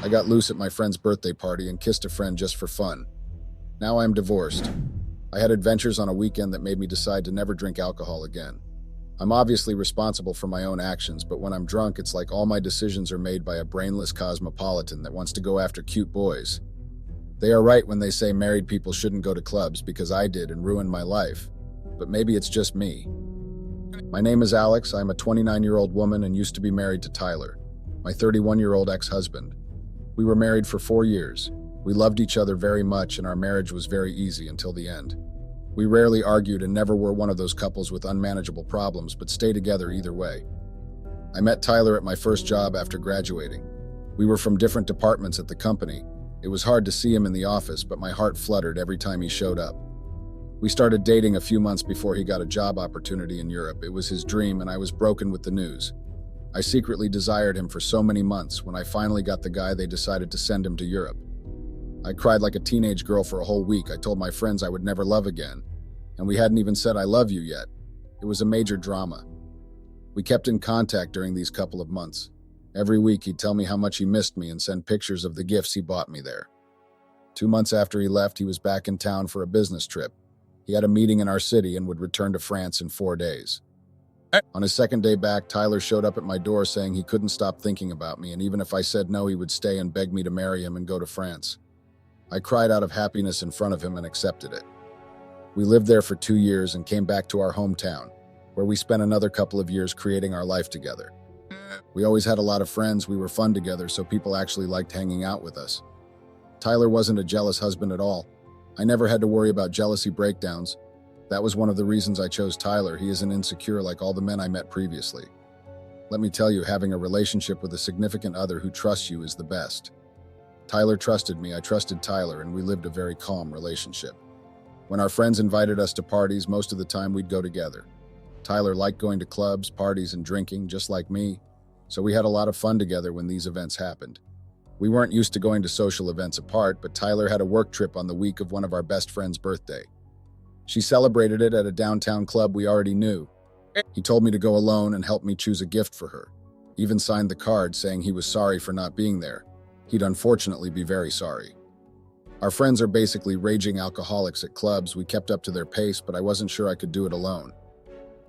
I got loose at my friend's birthday party and kissed a friend just for fun. Now I am divorced. I had adventures on a weekend that made me decide to never drink alcohol again. I'm obviously responsible for my own actions, but when I'm drunk, it's like all my decisions are made by a brainless cosmopolitan that wants to go after cute boys. They are right when they say married people shouldn't go to clubs because I did and ruined my life. But maybe it's just me. My name is Alex. I'm a 29-year-old woman and used to be married to Tyler, my 31-year-old ex-husband. We were married for 4 years. We loved each other very much and our marriage was very easy until the end. We rarely argued and never were one of those couples with unmanageable problems, but stay together either way. I met Tyler at my first job after graduating. We were from different departments at the company. It was hard to see him in the office, but my heart fluttered every time he showed up. We started dating a few months before he got a job opportunity in Europe. It was his dream and I was broken with the news. I secretly desired him for so many months. When I finally got the guy, they decided to send him to Europe. I cried like a teenage girl for a whole week. I told my friends I would never love again. And we hadn't even said I love you yet. It was a major drama. We kept in contact during these couple of months. Every week he'd tell me how much he missed me and send pictures of the gifts he bought me there. 2 months after he left, he was back in town for a business trip. He had a meeting in our city and would return to France in 4 days. On his second day back, Tyler showed up at my door saying he couldn't stop thinking about me, and even if I said no, he would stay and beg me to marry him and go to France. I cried out of happiness in front of him and accepted it. We lived there for 2 years and came back to our hometown, where we spent another couple of years creating our life together. We always had a lot of friends, we were fun together, so people actually liked hanging out with us. Tyler wasn't a jealous husband at all. I never had to worry about jealousy breakdowns. That was one of the reasons I chose Tyler. He isn't insecure like all the men I met previously. Let me tell you, having a relationship with a significant other who trusts you is the best. Tyler trusted me, I trusted Tyler, and we lived a very calm relationship. When our friends invited us to parties, most of the time we'd go together. Tyler liked going to clubs, parties, and drinking, just like me, so we had a lot of fun together when these events happened. We weren't used to going to social events apart, but Tyler had a work trip on the week of one of our best friend's birthday. She celebrated it at a downtown club we already knew. He told me to go alone and help me choose a gift for her. Even signed the card saying he was sorry for not being there. He'd unfortunately be very sorry. Our friends are basically raging alcoholics at clubs. We kept up to their pace, but I wasn't sure I could do it alone.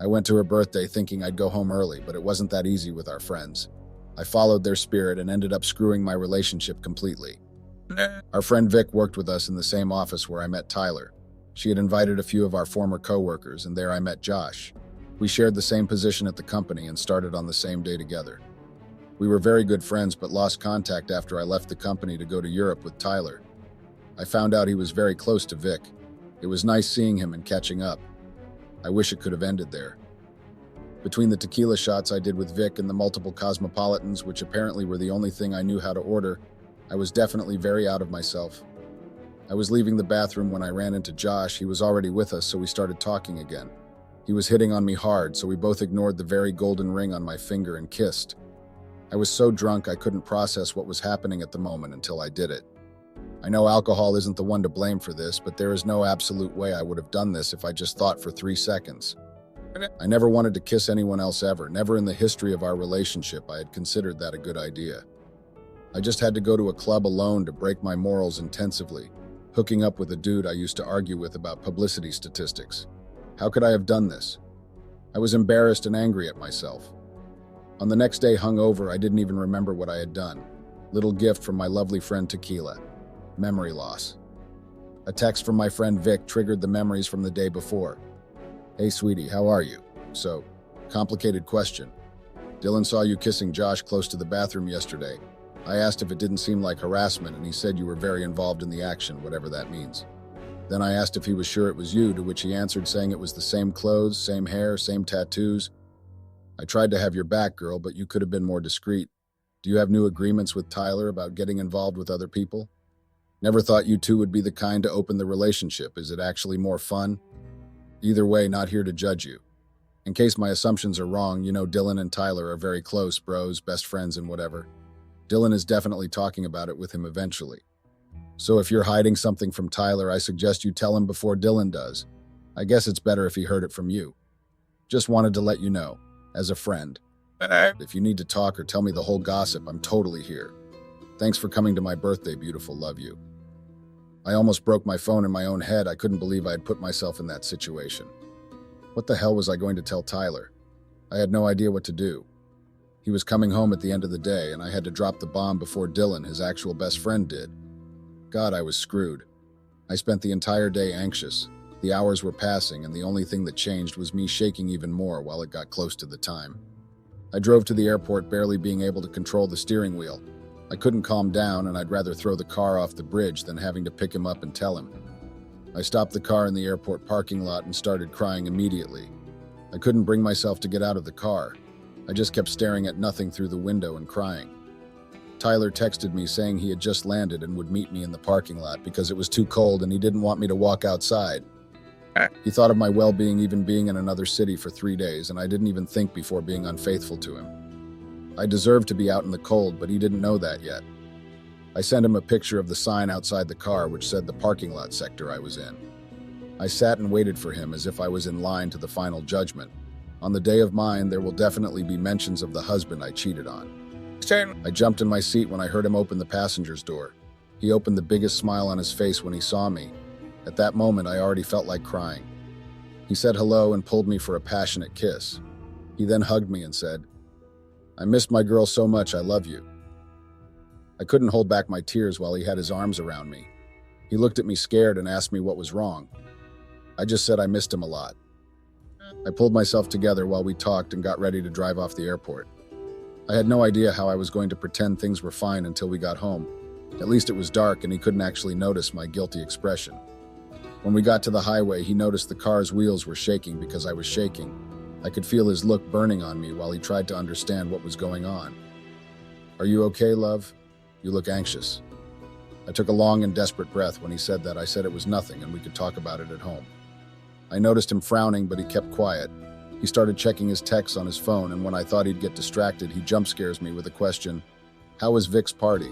I went to her birthday thinking I'd go home early, but it wasn't that easy with our friends. I followed their spirit and ended up screwing my relationship completely. Our friend Vic worked with us in the same office where I met Tyler. She had invited a few of our former co-workers, and there I met Josh. We shared the same position at the company and started on the same day together. We were very good friends, but lost contact after I left the company to go to Europe with Tyler. I found out he was very close to Vic. It was nice seeing him and catching up. I wish it could have ended there. Between the tequila shots I did with Vic and the multiple cosmopolitans, which apparently were the only thing I knew how to order, I was definitely very out of myself. I was leaving the bathroom when I ran into Josh. He was already with us, so we started talking again. He was hitting on me hard, so we both ignored the very golden ring on my finger and kissed. I was so drunk I couldn't process what was happening at the moment until I did it. I know alcohol isn't the one to blame for this, but there is no absolute way I would have done this if I just thought for 3 seconds. I never wanted to kiss anyone else ever. Never in the history of our relationship I had considered that a good idea. I just had to go to a club alone to break my morals intensively, hooking up with a dude I used to argue with about publicity statistics. How could I have done this? I was embarrassed and angry at myself. On the next day, hungover, I didn't even remember what I had done. Little gift from my lovely friend Tequila. Memory loss. A text from my friend Vic triggered the memories from the day before. Hey sweetie, how are you? So, complicated question. Dylan saw you kissing Josh close to the bathroom yesterday. I asked if it didn't seem like harassment, and he said you were very involved in the action, whatever that means. Then I asked if he was sure it was you, to which he answered saying it was the same clothes, same hair, same tattoos. I tried to have your back, girl, but you could have been more discreet. Do you have new agreements with Tyler about getting involved with other people? Never thought you two would be the kind to open the relationship. Is it actually more fun? Either way, not here to judge you. In case my assumptions are wrong, you know Dylan and Tyler are very close, bros, best friends and whatever. Dylan is definitely talking about it with him eventually. So if you're hiding something from Tyler, I suggest you tell him before Dylan does. I guess it's better if he heard it from you. Just wanted to let you know, as a friend. If you need to talk or tell me the whole gossip, I'm totally here. Thanks for coming to my birthday, beautiful. Love you. I almost broke my phone in my own head. I couldn't believe I had put myself in that situation. What the hell was I going to tell Tyler? I had no idea what to do. He was coming home at the end of the day, and I had to drop the bomb before Dylan, his actual best friend, did. God, I was screwed. I spent the entire day anxious. The hours were passing, and the only thing that changed was me shaking even more while it got close to the time. I drove to the airport, barely being able to control the steering wheel. I couldn't calm down, and I'd rather throw the car off the bridge than having to pick him up and tell him. I stopped the car in the airport parking lot and started crying immediately. I couldn't bring myself to get out of the car. I just kept staring at nothing through the window and crying. Tyler texted me saying he had just landed and would meet me in the parking lot because it was too cold and he didn't want me to walk outside. He thought of my well-being even being in another city for 3 days, and I didn't even think before being unfaithful to him. I deserved to be out in the cold, but he didn't know that yet. I sent him a picture of the sign outside the car which said the parking lot sector I was in. I sat and waited for him as if I was in line to the final judgment. On the day of mine, there will definitely be mentions of the husband I cheated on. I jumped in my seat when I heard him open the passenger's door. He opened the biggest smile on his face when he saw me. At that moment, I already felt like crying. He said hello and pulled me for a passionate kiss. He then hugged me and said, "I missed my girl so much, I love you." I couldn't hold back my tears while he had his arms around me. He looked at me scared and asked me what was wrong. I just said I missed him a lot. I pulled myself together while we talked and got ready to drive off the airport. I had no idea how I was going to pretend things were fine until we got home. At least it was dark and he couldn't actually notice my guilty expression. When we got to the highway, he noticed the car's wheels were shaking because I was shaking. I could feel his look burning on me while he tried to understand what was going on. "Are you okay, love? You look anxious." I took a long and desperate breath when he said that. I said it was nothing and we could talk about it at home. I noticed him frowning, but he kept quiet. He started checking his texts on his phone, and when I thought he'd get distracted, he jump scares me with a question, "How was Vic's party?"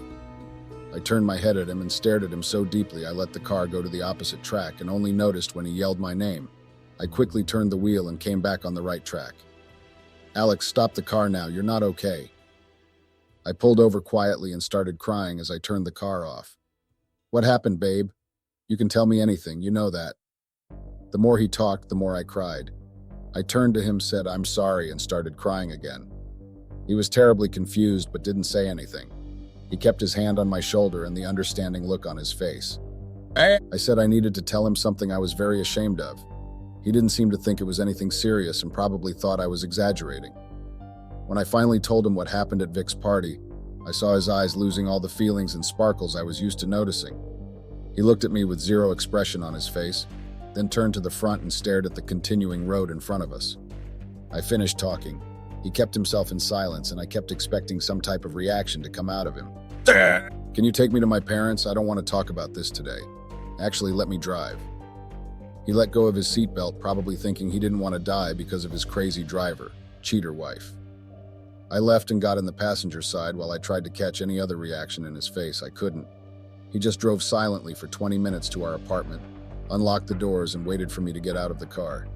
I turned my head at him and stared at him so deeply I let the car go to the opposite track and only noticed when he yelled my name. I quickly turned the wheel and came back on the right track. "Alex, stop the car now. You're not okay." I pulled over quietly and started crying as I turned the car off. "What happened, babe? You can tell me anything, you know that." The more he talked, the more I cried. I turned to him, said, "I'm sorry," and started crying again. He was terribly confused but didn't say anything. He kept his hand on my shoulder and the understanding look on his face. I said I needed to tell him something I was very ashamed of. He didn't seem to think it was anything serious and probably thought I was exaggerating. When I finally told him what happened at Vic's party, I saw his eyes losing all the feelings and sparkles I was used to noticing. He looked at me with zero expression on his face, then turned to the front and stared at the continuing road in front of us. I finished talking. He kept himself in silence, and I kept expecting some type of reaction to come out of him. "Can you take me to my parents? I don't want to talk about this today. Actually, let me drive." He let go of his seatbelt, probably thinking he didn't want to die because of his crazy driver, cheater wife. I left and got in the passenger side while I tried to catch any other reaction in his face. I couldn't. He just drove silently for 20 minutes to our apartment, unlocked the doors, and waited for me to get out of the car.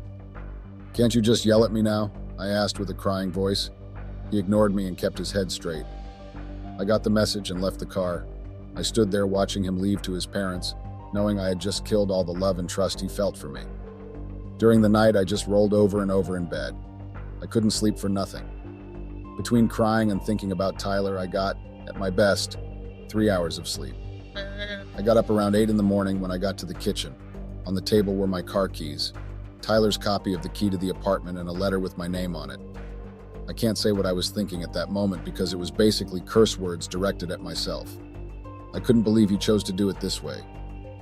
"Can't you just yell at me now?" I asked with a crying voice. He ignored me and kept his head straight. I got the message and left the car. I stood there watching him leave to his parents, knowing I had just killed all the love and trust he felt for me. During the night, I just rolled over and over in bed. I couldn't sleep for nothing. Between crying and thinking about Tyler, I got, at my best, 3 hours of sleep. I got up around 8 in the morning when I got to the kitchen. On the table were my car keys, Tyler's copy of the key to the apartment, and a letter with my name on it. I can't say what I was thinking at that moment because it was basically curse words directed at myself. I couldn't believe he chose to do it this way.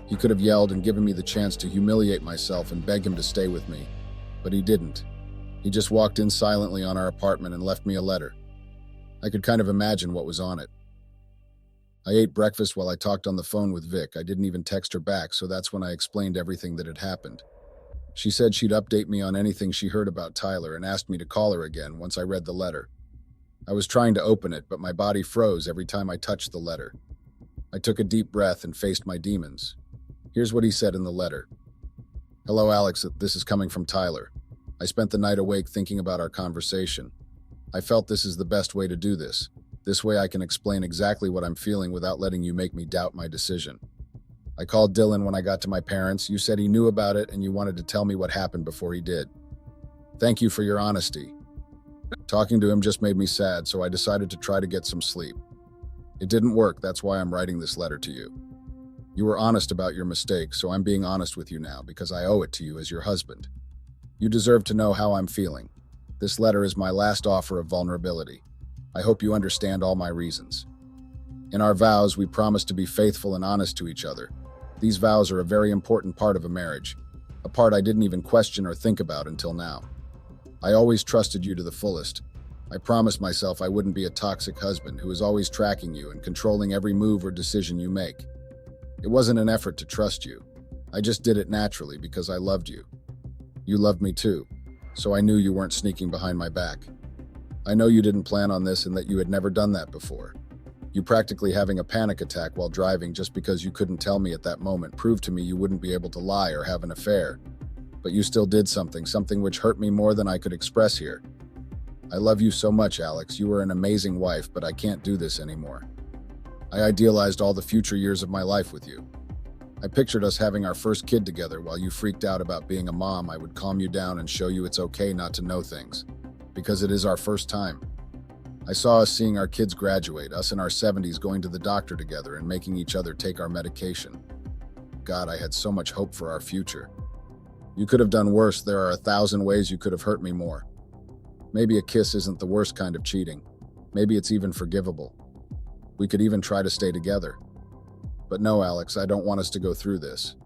He could have yelled and given me the chance to humiliate myself and beg him to stay with me, but he didn't. He just walked in silently on our apartment and left me a letter. I could kind of imagine what was on it. I ate breakfast while I talked on the phone with Vic. I didn't even text her back, so that's when I explained everything that had happened. She said she'd update me on anything she heard about Tyler and asked me to call her again once I read the letter. I was trying to open it, but my body froze every time I touched the letter. I took a deep breath and faced my demons. Here's what he said in the letter. "Hello, Alex. This is coming from Tyler. I spent the night awake thinking about our conversation. I felt this is the best way to do this. This way I can explain exactly what I'm feeling without letting you make me doubt my decision. I called Dylan when I got to my parents. You said he knew about it and you wanted to tell me what happened before he did. Thank you for your honesty. Talking to him just made me sad, so I decided to try to get some sleep. It didn't work, that's why I'm writing this letter to you. You were honest about your mistake, so I'm being honest with you now because I owe it to you as your husband. You deserve to know how I'm feeling. This letter is my last offer of vulnerability. I hope you understand all my reasons. In our vows, we promised to be faithful and honest to each other. These vows are a very important part of a marriage, a part I didn't even question or think about until now. I always trusted you to the fullest. I promised myself I wouldn't be a toxic husband who is always tracking you and controlling every move or decision you make. It wasn't an effort to trust you. I just did it naturally because I loved you. You loved me too, so I knew you weren't sneaking behind my back. I know you didn't plan on this and that you had never done that before. You practically having a panic attack while driving just because you couldn't tell me at that moment proved to me you wouldn't be able to lie or have an affair. But you still did something which hurt me more than I could express here. I love you so much, Alex. You were an amazing wife, but I can't do this anymore. I idealized all the future years of my life with you. I pictured us having our first kid together while you freaked out about being a mom. I would calm you down and show you it's okay not to know things, because it is our first time. I saw us seeing our kids graduate, us in our 70s going to the doctor together and making each other take our medication. God, I had so much hope for our future. You could have done worse. There are 1,000 ways you could have hurt me more. Maybe a kiss isn't the worst kind of cheating. Maybe it's even forgivable. We could even try to stay together. But no, Alex, I don't want us to go through this.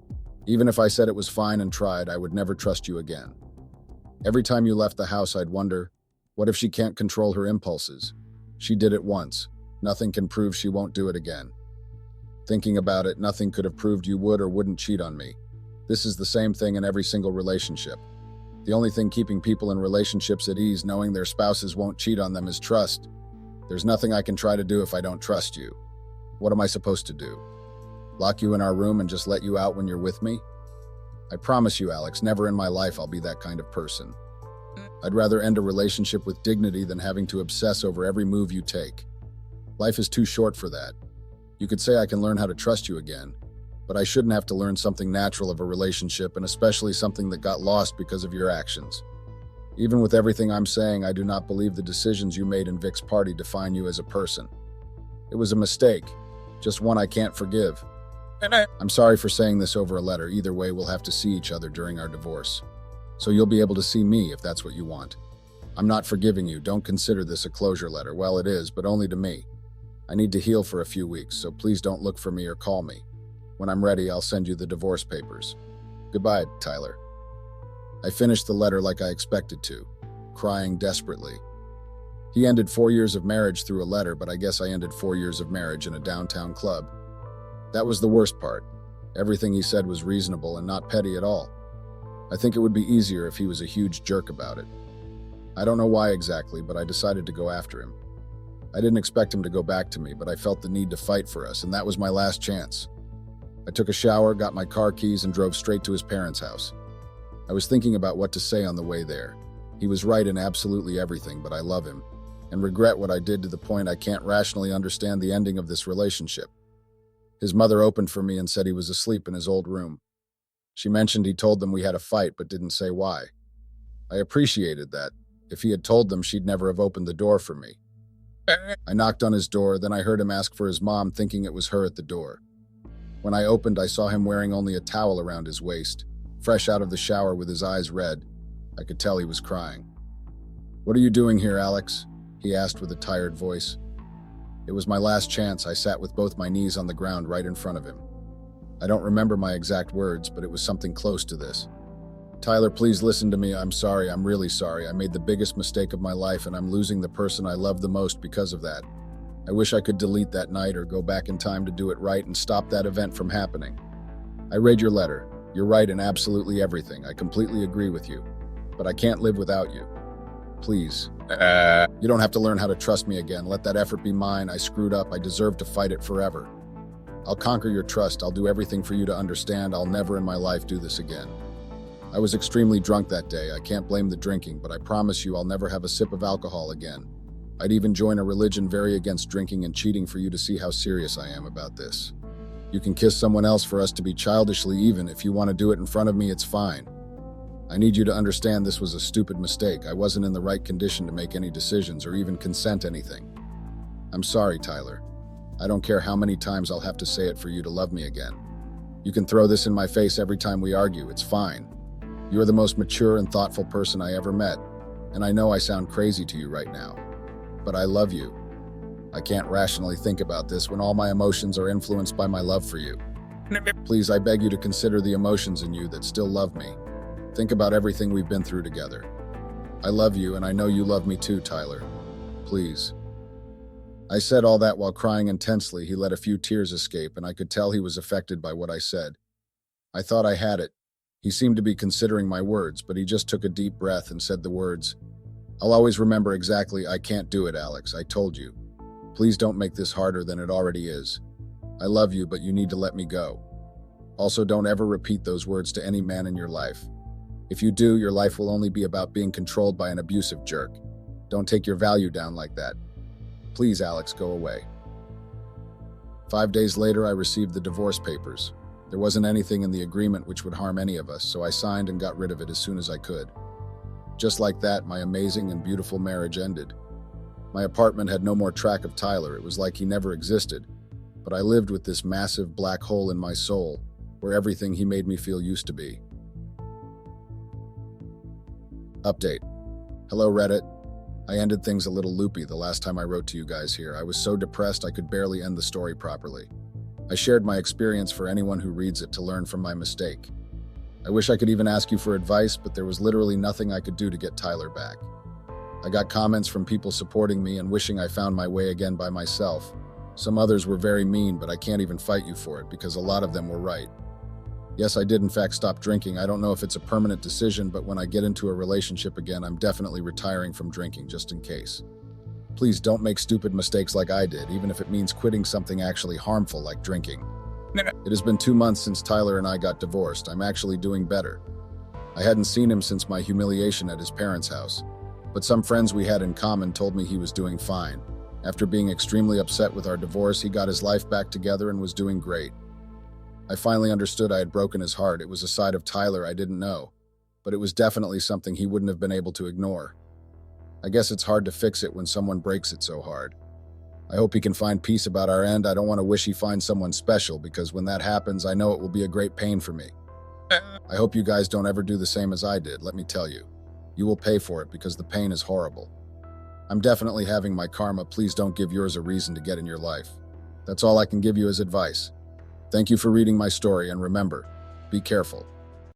Even if I said it was fine and tried, I would never trust you again. Every time you left the house, I'd wonder, what if she can't control her impulses? She did it once. Nothing can prove she won't do it again. Thinking about it, nothing could have proved you would or wouldn't cheat on me. This is the same thing in every single relationship. The only thing keeping people in relationships at ease, knowing their spouses won't cheat on them, is trust. There's nothing I can try to do if I don't trust you. What am I supposed to do? Lock you in our room and just let you out when you're with me? I promise you, Alex, never in my life I'll be that kind of person. I'd rather end a relationship with dignity than having to obsess over every move you take. Life is too short for that. You could say I can learn how to trust you again, but I shouldn't have to learn something natural of a relationship, and especially something that got lost because of your actions. Even with everything I'm saying, I do not believe the decisions you made in Vic's party define you as a person. It was a mistake, just one I can't forgive. I'm sorry for saying this over a letter. Either way, we'll have to see each other during our divorce. So you'll be able to see me if that's what you want. I'm not forgiving you. Don't consider this a closure letter. Well, it is, but only to me. I need to heal for a few weeks, so please don't look for me or call me. When I'm ready, I'll send you the divorce papers. Goodbye, Tyler. I finished the letter like I expected to, crying desperately. He ended 4 years of marriage through a letter, but I guess I ended 4 years of marriage in a downtown club. That was the worst part. Everything he said was reasonable and not petty at all. I think it would be easier if he was a huge jerk about it. I don't know why exactly, but I decided to go after him. I didn't expect him to go back to me, but I felt the need to fight for us, and that was my last chance. I took a shower, got my car keys, and drove straight to his parents' house. I was thinking about what to say on the way there. He was right in absolutely everything, but I love him, and regret what I did to the point I can't rationally understand the ending of this relationship. His mother opened for me and said he was asleep in his old room. She mentioned he told them we had a fight, but didn't say why. I appreciated that. If he had told them, she'd never have opened the door for me. I knocked on his door, then I heard him ask for his mom, thinking it was her at the door. When I opened, I saw him wearing only a towel around his waist, fresh out of the shower with his eyes red. I could tell he was crying. "What are you doing here, Alex?" he asked with a tired voice. It was my last chance. I sat with both my knees on the ground right in front of him. I don't remember my exact words, but it was something close to this. "Tyler, please listen to me. I'm sorry. I'm really sorry. I made the biggest mistake of my life, and I'm losing the person I love the most because of that. I wish I could delete that night or go back in time to do it right and stop that event from happening. I read your letter. You're right in absolutely everything. I completely agree with you. But I can't live without you. Please. You don't have to learn how to trust me again. Let that effort be mine. I screwed up. I deserve to fight it forever. I'll conquer your trust. I'll do everything for you to understand. I'll never in my life do this again. I was extremely drunk that day. I can't blame the drinking, but I promise you I'll never have a sip of alcohol again. I'd even join a religion very against drinking and cheating for you to see how serious I am about this. You can kiss someone else for us to be childishly even. If you want to do it in front of me, it's fine. I need you to understand this was a stupid mistake. I wasn't in the right condition to make any decisions or even consent anything. I'm sorry, Tyler. I don't care how many times I'll have to say it for you to love me again. You can throw this in my face every time we argue. It's fine. You're the most mature and thoughtful person I ever met, and I know I sound crazy to you right now. But I love you. I can't rationally think about this when all my emotions are influenced by my love for you. Please, I beg you to consider the emotions in you that still love me. Think about everything we've been through together. I love you, and I know you love me too, Tyler. Please. I said all that while crying intensely. He let a few tears escape, and I could tell he was affected by what I said. I thought I had it. He seemed to be considering my words, but he just took a deep breath and said the words, "I'll always remember exactly. I can't do it, Alex. I told you. Please don't make this harder than it already is. I love you, but you need to let me go. Also, don't ever repeat those words to any man in your life. If you do, your life will only be about being controlled by an abusive jerk. Don't take your value down like that. Please, Alex, go away." 5 days later, I received the divorce papers. There wasn't anything in the agreement which would harm any of us, so I signed and got rid of it as soon as I could. Just like that, my amazing and beautiful marriage ended. My apartment had no more track of Tyler. It was like he never existed, but I lived with this massive black hole in my soul, where everything he made me feel used to be. Update. Hello, Reddit. I ended things a little loopy the last time I wrote to you guys here. I was so depressed I could barely end the story properly. I shared my experience for anyone who reads it to learn from my mistake. I wish I could even ask you for advice, but there was literally nothing I could do to get Tyler back. I got comments from people supporting me and wishing I found my way again by myself. Some others were very mean, but I can't even fight you for it because a lot of them were right. Yes, I did in fact stop drinking. I don't know if it's a permanent decision, but when I get into a relationship again, I'm definitely retiring from drinking just in case. Please don't make stupid mistakes like I did, even if it means quitting something actually harmful like drinking. It has been 2 months since Tyler and I got divorced. I'm actually doing better. I hadn't seen him since my humiliation at his parents' house, but some friends we had in common told me he was doing fine. After being extremely upset with our divorce, he got his life back together and was doing great. I finally understood I had broken his heart. It was a side of Tyler I didn't know, but it was definitely something he wouldn't have been able to ignore. I guess it's hard to fix it when someone breaks it so hard. I hope he can find peace about our end. I don't want to wish he finds someone special, because when that happens, I know it will be a great pain for me. I hope you guys don't ever do the same as I did, let me tell you. You will pay for it because the pain is horrible. I'm definitely having my karma. Please don't give yours a reason to get in your life. That's all I can give you as advice. Thank you for reading my story, and remember, be careful.